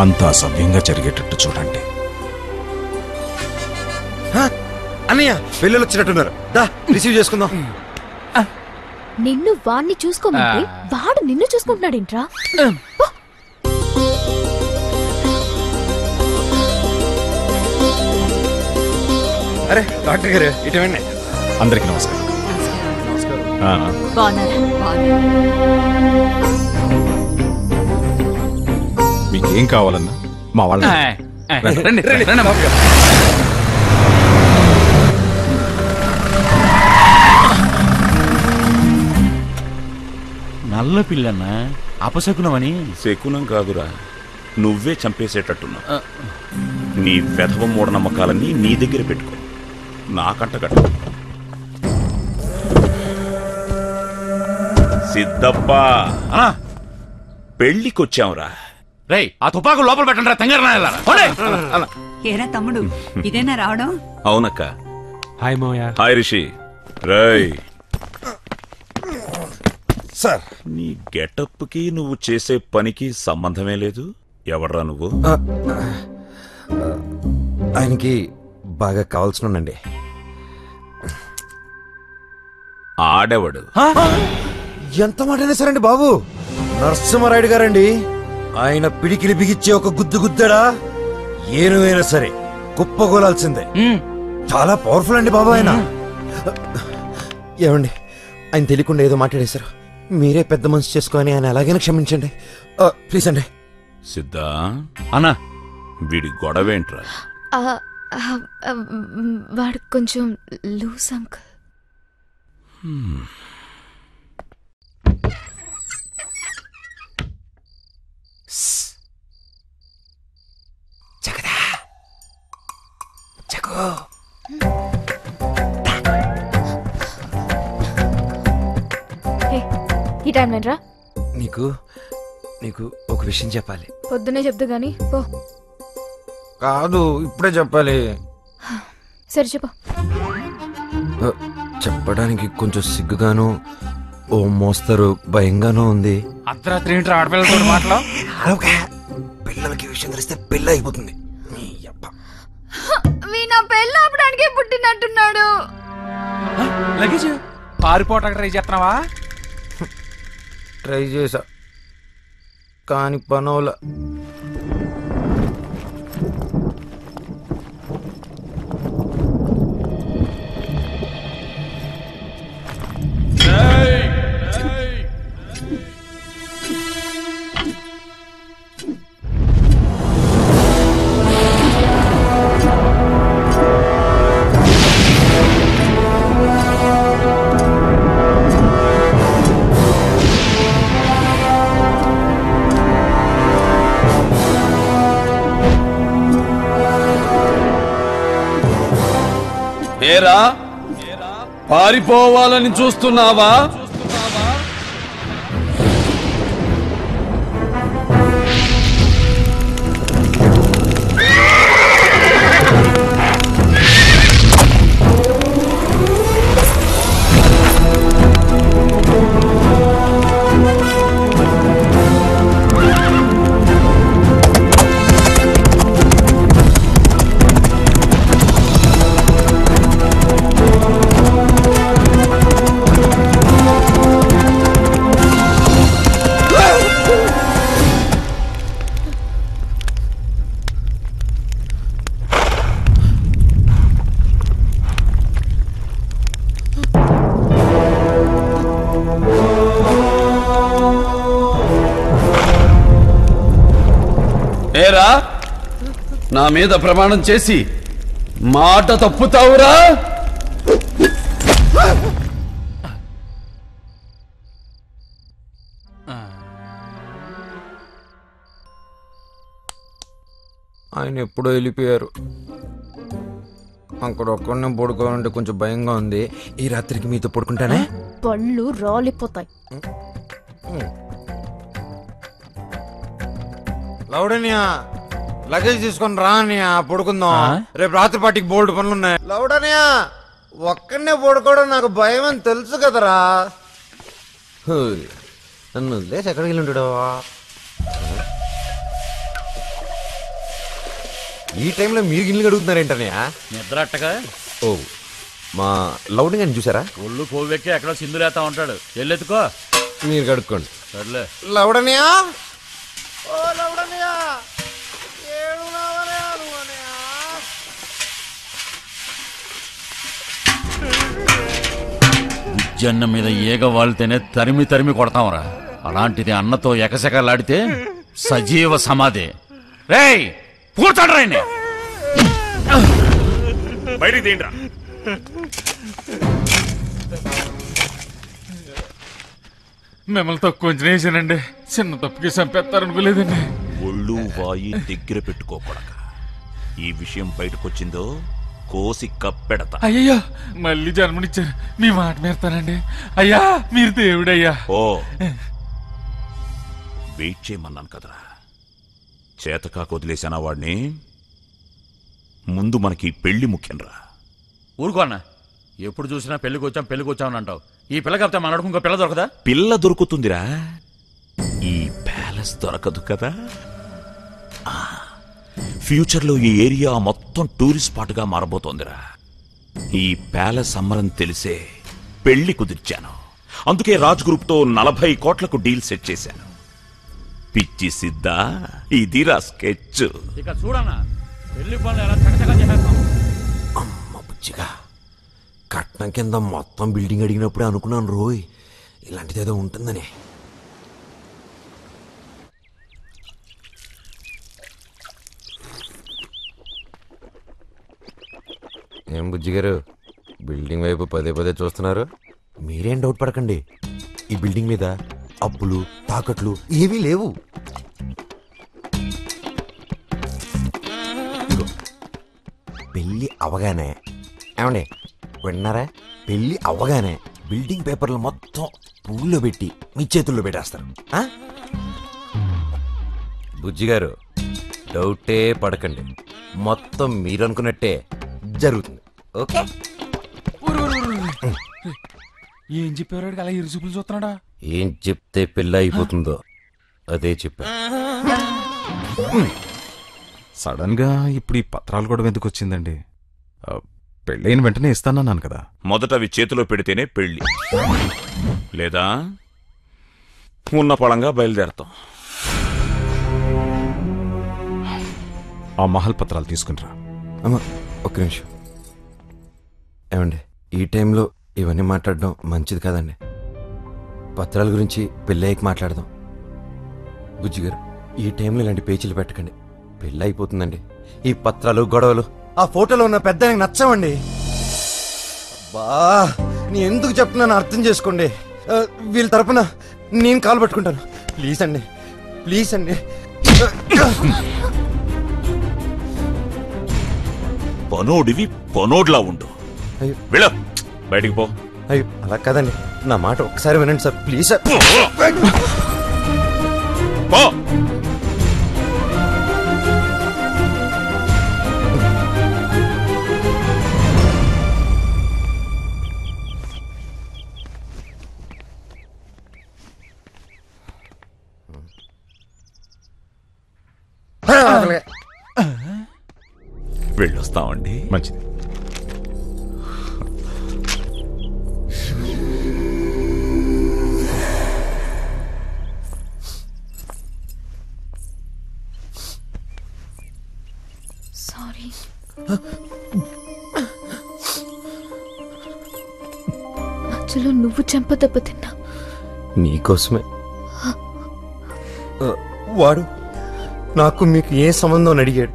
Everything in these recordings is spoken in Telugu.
అంతా సవ్యంగా జరిగేటట్టు చూడండి. అన్నయ్య పిల్లలు వచ్చినట్టున్నారు, దా రిసీవ్ చేసుకుందాం. నిన్ను వాణ్ణి చూసుకోమంటే వాడు నిన్ను చూసుకుంటున్నాడేంట్రా? అరే డాక్టర్ గారు ఇటువంటి. అందరికి నమస్కారం. మీకేం కావాలన్నా మా వాళ్ళ నల్ల పిల్లన్నా అపశకునమని. శకునం కాదురా, నువ్వే చంపేసేటట్టున్నావు. నీ వెధవ మూఢనమ్మకాలన్నీ నీ దగ్గర పెట్టుకో, నాకంట కట్ట. సిద్ధప్ప పెళ్ళికొచ్చావురా. రేయ్ ఆ తుపాకు లోపల పెట్టండి రా తెంగారు. ఏరా తమ్ముడు, ఇదేనా రావడం? అవునక్క. హాయ్ మోయ. హాయ్ రిషి. రేయ్ సార్, నీ గెటప్ కి నువ్వు చేసే పనికి సంబంధమే లేదు. ఎవడ్రా నువ్వు? ఆయనకి బాగా కావాల్సినండి. ఆడెవడు? ఎంత మాట సరండి బాబు, నరసింహారాయుడు గారండి. ఆయన పిడికిలి బిగిచ్చే ఒక గుద్దు గుద్దడా ఏనుగైనా సరే కుప్పగోలాల్సిందే. చాలా పవర్ఫుల్ అండి బాబు ఆయన. ఏమండి, ఆయన తెలియకుండా ఏదో మాట్లాడేశారు, మీరే పెద్ద మనసు చేసుకొని ఆయన అలాగైనా క్షమించండి ప్లీజ్ అండి. సిద్ధా అన్నా, వీడి గొడవేంట్రా? వాడు కొంచెం లూస్ అంకుల్. జగదా జగో, ఈ టైం లేనరా? నీకు నీకు ఒక విషయం చెప్పాలి. పొద్దునే చెప్దు గాని పో. కాదు, ఇప్పుడే చెప్పాలి. సరే చెప్పు. చెప్పడానికి కొంచెం సిగ్గుగాను, ఓ మోస్తరు భయంగానూ ఉంది. అర్ధరాత్రి ఏంటి ఆడపిల్లతో మాటలు? పిల్లలకి విషయం తెలిస్తే పెళ్ళి అయిపోతుంది. నా పెళ్ళి ఆపడానికి పుట్టినట్టున్నాడు. లగేజ్ పారిపోవటానికి ట్రై చేస్తున్నావా? ట్రై చేసా కానీ పనోల. ఏరా, పారిపోవాలని చూస్తున్నావా? ఏరా, నా మీద ప్రమాణం చేసి మాట తప్పుతావురా? ఆయన ఎప్పుడో వెళ్ళిపోయారు. అక్కడ ఒక్కడనే పడుకోవాలంటే కొంచెం భయంగా ఉంది. ఈ రాత్రికి మీతో పడుకుంటానే. పళ్ళు రాలిపోతాయి. లౌడనియా లగేజ్ తీసుకొని రా అన్నయ్య పడుకుందాం. రేపు రాత్రి పాటికి బోల్డ్ పనులు ఉన్నాయి. లౌడనియా ఒక్కడనే పడుకోవడం నాకు భయం అని తెలుసు కదరా. నన్ను వదిలేసి ఎక్కడికి వెళ్ళి ఉంటాడు? ఈ టైంలో మీరు గిన్నెలు అడుగుతున్నారేంటన్నయ్య? నిద్ర అట్టగా ఓ మా లౌడింగ్ అని చూసారా? ఒళ్ళు కోవెక్కి ఎక్కడో సింధులేతా ఉంటాడు. ఎల్లెత్తుకో, మీరు కడుక్కోండి. సర్లే. లౌడనియా ఓ లౌడనియా ఏడున్నావనే అనువనియా? జన్న మీద ఈగ వాళ్తేనే తరిమి తరిమి కొడతాంరా. అలాంటిది అన్నతో ఎకసెకలాడితే సజీవ సమాధి. రేయ్ కూర్చోండి. బయటికి తీయండిరా. మిమ్మల్ని తక్కువ చేశానండి. చిన్న తప్పుకి చంపేస్తారనుకోలేదండి. ఒళ్ళు వాయి దగ్గర పెట్టుకోకూడక. ఈ విషయం బయటకొచ్చిందో కోసి కప్పెడతా. అయ్యయ్యో మళ్ళీ జన్మనిచ్చారు. మీ మాట మేస్తానండి. అయ్యా మీరు దేవుడయ్యా. ఓ వెయిట్ చేయమన్నాను కదరా. చేతకాకు వదిలేసానా వాడిని? ముందు మనకి పెళ్లి ముఖ్యంరా. ఊరుకో అన్న, ఎప్పుడు చూసినా పెళ్లికి వచ్చామని అంటావు. ఈ పిల్ల కాకపోతే మనకు ఇంకో పిల్ల దొరకదా? పిల్ల దొరుకుతుందిరా, ఈ ప్యాలెస్ దొరకదు కదా. ఫ్యూచర్లో ఈ ఏరియా మొత్తం టూరిస్ట్ స్పాట్గా మారబోతోందిరా. ఈ ప్యాలెస్ అమ్మరని తెలిసే పెళ్లి కుదిర్చాను. అందుకే రాజ్ గ్రూప్తో 40 కోట్లకు డీల్ సెట్ చేశాను. పిచ్చి సిద్ధా, ఇదిరా స్కెచ్. ఇక చూడన్నా పెళ్లి పనులు ఎలా చకచకా చేసేస్తాం. అమ్మ బుజ్జిగా కట్నం కింద మొత్తం బిల్డింగ్ అడిగినప్పుడే అనుకున్నాను రోయ్ ఇలాంటిదేదో ఉంటుందని. ఏం బుజ్జి గారు బిల్డింగ్ వైపు పదే పదే చూస్తున్నారు? మీరేం డౌట్ పడకండి, ఈ బిల్డింగ్ మీద అప్పులు తాకట్లు ఏవీ లేవు. పెళ్ళి అవగానే ఏమండి విన్నారా? పెళ్ళి అవగానే బిల్డింగ్ పేపర్లు మొత్తం పువ్వుల్లో పెట్టి మీ చేతుల్లో పెట్టేస్తారు. బుజ్జి గారు డౌటే పడకండి, మొత్తం మీరు అనుకున్నట్టే జరుగుతుంది. ఓకే? ఏం చెప్పారు? అలా ఇరుసుపులు చూస్తున్నాడా? ఏం చెప్తే పెళ్ళి అయిపోతుందో అదే చెప్పా. సడన్ గా ఇప్పుడు ఈ పత్రాలు కూడా ఎందుకు వచ్చిందండి? పెళ్ళైన వెంటనే ఇస్తానన్నాను కదా. మొదట అవి చేతిలో పెడితేనే పెళ్లి, లేదా ఉన్న పళంగా బయలుదేరతాం. ఆ మహల్ పత్రాలు తీసుకునిరా. అమ్మా ఒక్క నిమిషం. ఏమండి ఈ టైంలో ఇవన్నీ మాట్లాడడం మంచిది కాదండి. పత్రాల గురించి పెళ్ళయ్యకి మాట్లాడదాం. బుజ్జి గారు ఈ టైంలో ఇలాంటి పేచీలు పెట్టకండి, పెళ్ళి అయిపోతుందండి. ఈ పత్రాలు గొడవలు ఆ ఫోటోలో ఉన్న పెద్ద నచ్చవండి. బా నీ ఎందుకు చెప్తున్నాను అర్థం చేసుకోండి. వీళ్ళ తరపున నేను కాలు పట్టుకుంటాను. ప్లీజ్ అండి, ప్లీజ్ అండి. పనోడివి పనోడ్లా ఉండు. వెళ్ళు, బయటికి పో. అయ్యో అలా కాదండి, నా మాట ఒకసారి వినండి సార్, ప్లీజ్ సార్. పో. వెళ్ళొస్తామండి. మంచిది. సారీ. మధ్యలో నువ్వు చెంప దెబ్బతిన్నా. నీకోసమే. వాడు నాకు మీకు ఏ సంబంధం అని అడిగాడు.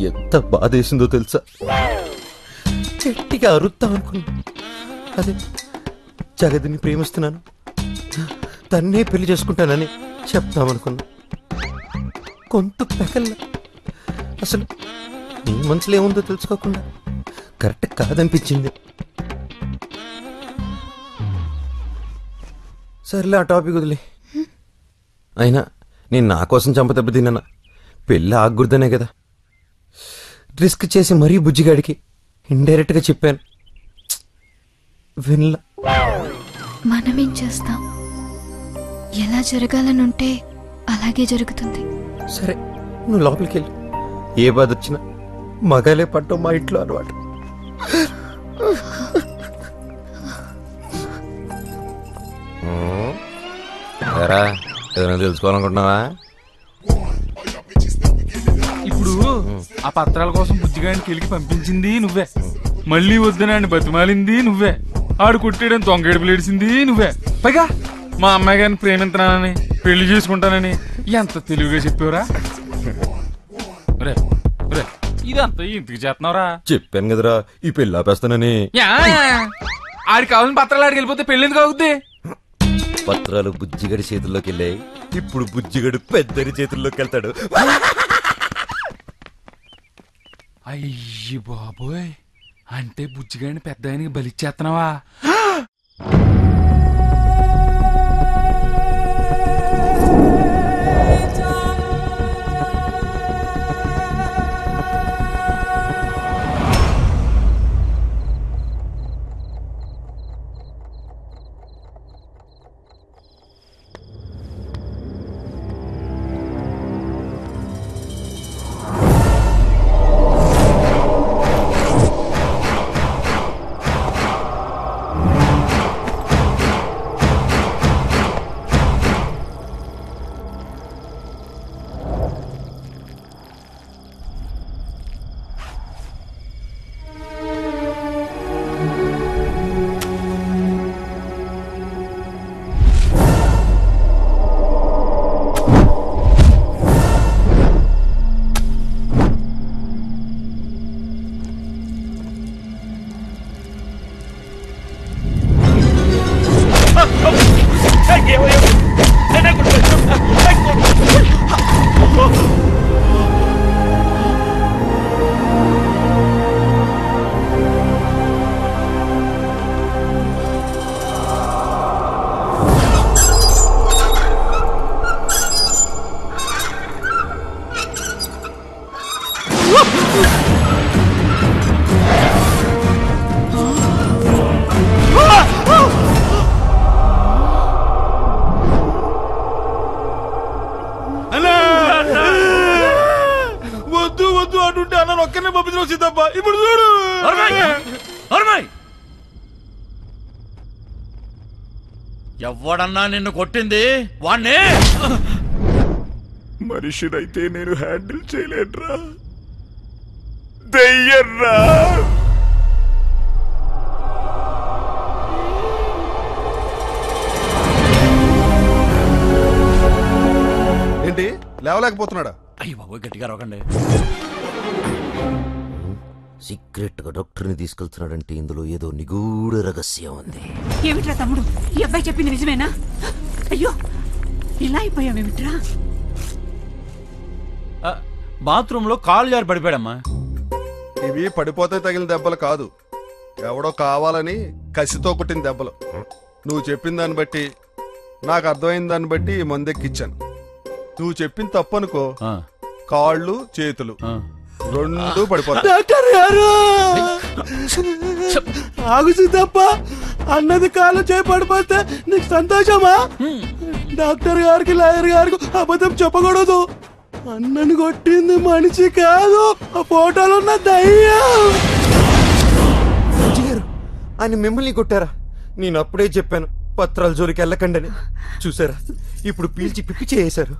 ఎంత బాధేసిందో తెలుసా? గట్టిగా అరుద్దాం అనుకున్నా. అదే జగదిని ప్రేమిస్తున్నాను, తన్నే పెళ్లి చేసుకుంటానని చెప్తామనుకున్నా. కొంత పెకల్లా అసలు నీ మనసులో ఏముందో తెలుసుకోకుండా కరెక్ట్ కాదనిపించింది. సర్లే ఆ టాపిక్ వదిలే. అయినా నేను నా కోసం చంపదెబ్బ తిన్నా. పెళ్ళి ఆగుర్దనే కదా రిస్క్ చేసి మరీ బుజ్జిగాడికి ఇండైరెక్ట్గా చెప్పాను. వినలా. మనమేం చేస్తాం? ఎలా జరగాలనుంటే అలాగే జరుగుతుంది. సరే నువ్వు లోపలికి వెళ్ళి ఏ బాధ వచ్చినా మగాలే పట్టం మా ఇంట్లో అలవాటు. ఏదైనా తెలుసుకోవాలనుకుంటున్నావా? ఇప్పుడు ఆ పత్రాల కోసం బుజ్జిగాడిని కెలికి పంపించింది నువ్వే, మళ్ళీ వద్దునాన్ని బతిమాలింది నువ్వే, ఆడు కొట్టేయడం దొంగేడుపులు ఏడిసింది నువ్వే, పైగా మా అమ్మాయి గారిని ప్రేమించనానని పెళ్లి చేసుకుంటానని ఎంత తెలివిగా చెప్పావురా. రే రే ఇదంతా ఇంటికి చేస్తున్నావురా. చెప్పాను కదరా ఈ పెళ్ళి ఆపేస్తానని. ఆడికి కావాలని పత్రాలు ఆడికి వెళ్ళిపోతే పెళ్లి ఎందుకు అవుద్ది? పత్రాలు బుజ్జిగడి చేతుల్లోకి వెళ్ళాయి, ఇప్పుడు బుజ్జిగడు పెద్దరి చేతుల్లోకి వెళ్తాడు. అయ్యి బాబోయ్, అంటే బుజ్జిగాడిని పెద్ద ఆయనకి బలిచ్చేస్తున్నావా? వద్దు వద్దు అంటుంటే అన్న ఒక్కనే పంపించిన సీతప్ప. ఇప్పుడు చూడు ఎవడన్నా నిన్ను కొట్టింది వాణ్ణే. మనిషినైతే నేను హ్యాండిల్ చేయలేనురా, దెయ్యర్రా. ఏంటి లేవలేకపోతున్నాడా? అయ్యి బాబోయ్, గట్టిగా రోకండి. సీక్రెట్ గా డాక్టర్ని తీసుకెళ్తున్నాడంటే ఇందులో ఏదో నిగూఢ రహస్యం ఉంది. ఏమిట్రా తమ్ముడు, ఈ అబ్బాయి చెప్పింది నిజమేనా? అయ్యో ఇలా అయిపోయావేమిట్రా? బాత్రూమ్ లో కాలు జారి పడిపోయాడమ్మా. ఇవి పడిపోతే తగిలిన దెబ్బలు కాదు, ఎవడో కావాలని కసితో కొట్టిన దెబ్బలు. నువ్వు చెప్పిన దాన్ని బట్టి, నాకు అర్థమైన దాన్ని బట్టి ఈ మందెక్కిచ్చాను. నువ్వు చెప్పిన తప్పు అనుకో, కాళ్ళు చేతులు రెండు పడిపోతాయి. డాక్టర్ గారు ఆగు సీతప్ప, అన్నది కాలు చేయి పడిపోతే నీకు సంతోషమా? డాక్టర్ గారికి లాయర్ గారికి అబద్ధం చెప్పకూడదు. అన్నను కొట్టింది మనిషి కాదు, ఆ ఫోటోలో ఉన్న దయ్యం. గారు ఆయన మిమ్మల్ని కొట్టారా? నేను అప్పుడే చెప్పాను పత్రాల జోలికి వెళ్ళకండి అని. చూసారా, ఇప్పుడు పీల్చి పిప్పి చేశారు.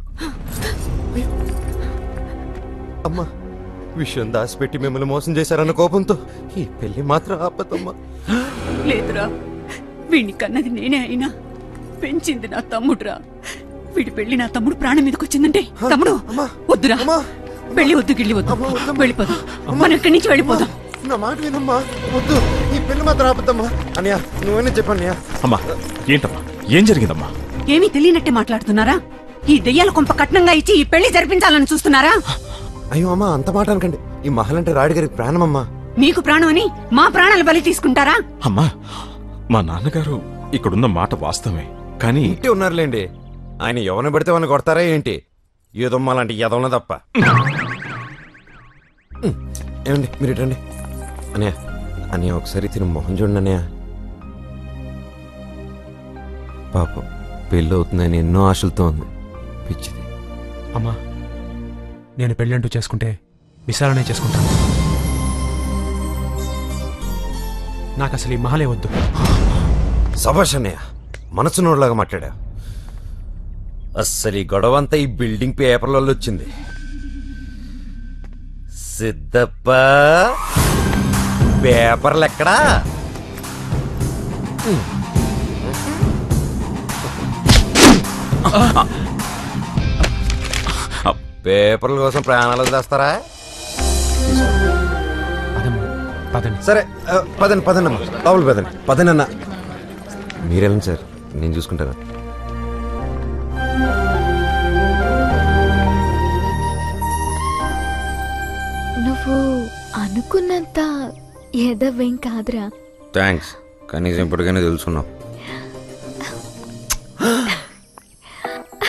అమ్మా, విషయం దాచిపెట్టి మిమ్మల్ని మోసం చేశారన్న కోపంతో ఈ పెళ్లి మాత్రం ఆపదమ్మా. లేదురా, వీడిని కన్నది నేనే అయినా పెంచింది నా తమ్ముడురా. వీడి పెళ్లి నా తమ్ముడు ప్రాణం మీదకి వచ్చిందంటే తమ్ముడు వద్దురా, పెళ్లి వద్దు, గిళ్ళి వద్దు, వెళ్ళిపోదాం. మనం ఇక్కడి నుంచి వెళ్ళిపోదాం. నా మాట వినమ్మా, వద్దు, ఈ పెళ్లి మాత్రం ఆపద్దమ్మా. అన్నయ్య నువ్వైనా చెప్పన్నయ్యా. అమ్మా ఏంటమ్మా, ఏం జరిగిందమ్మా? ఏమీ తెలియనట్టే మాట్లాడుతున్నారా? ఈ దెయ్యాల కొంప కట్నంగా ఇచ్చి ఈ పెళ్లి జరిపించాలని చూస్తున్నారా? అయ్యో అమ్మా, అంత మాట అనకండి. ఈ మహలంటే రాయుడు గారికి ప్రాణమమ్మా. మీకు ప్రాణం అని మా ప్రాణాలు బలి తీసుకుంటారా? అమ్మా, మా నాన్నగారు ఇక్కడున్న మాట వాస్తవమే, కానీ ఇంటి ఉన్నారులేండి. ఆయన ఎవరిని పడితే వాళ్ళని కొడతారా ఏంటి? ఏదమ్మా లాంటి ఎదవన తప్ప. ఏమండి మీరు ఇటండి. అన్నయ్య అన్నయ్య ఒకసారి తిని మొహం చూడండి అన్నయ్య. పాపం పెళ్ళి అవుతుందని ఎన్నో ఆశలతో ఉంది. పిచ్చిది. అమ్మా నేను పెళ్ళంటూ చేసుకుంటే విశాలనే చేసుకుంటాను. నాకు అసలు ఈ మహలే వద్దు. సభాష్ అన్నయ్య, మనసు నోడ్లాగా మాట్లాడా. అస్సలు ఈ గొడవ అంతా ఈ బిల్డింగ్ పేపర్లలో వచ్చింది. సిద్ధప్ప పేపర్లు ఎక్కడా? పేపర్ల కోసం ప్రాణాలు వదిలేస్తారా? సరే పదండి పదండి అమ్మా, లోపల పదండి. పదండి అన్న. మీరేమండి సార్, నేను చూసుకుంటాను. నువ్వు అనుకున్నంత ఎదవేం కాదురా. థ్యాంక్స్, కనీసం ఇప్పటికైనా తెలుసుకున్నావు.